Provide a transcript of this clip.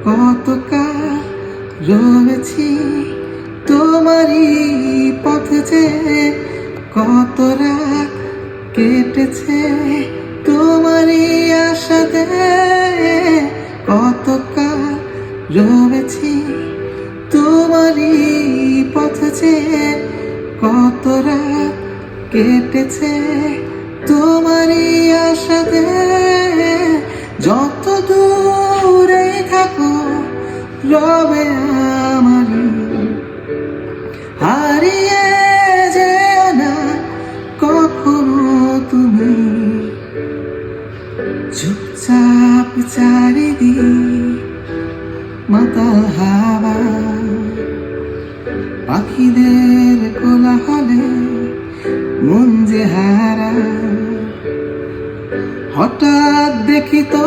কত কাল রয়েছি তোমারই পথে যে, কত রাত কেটেছে তোমারই আশাতে, কত কাল রয়েছি তোমারই পথে যে, কত রাত কেটেছে তোমারই আশাতে। যত দূরে থাকো রবে আমারই, হারিয়ে যেও না কখনো তুমি। চুপচাপ চারিদিক মাতাল হাওয়া, পাখিদের কোলাহলে মন যে হারা। হঠাৎ দেখি তো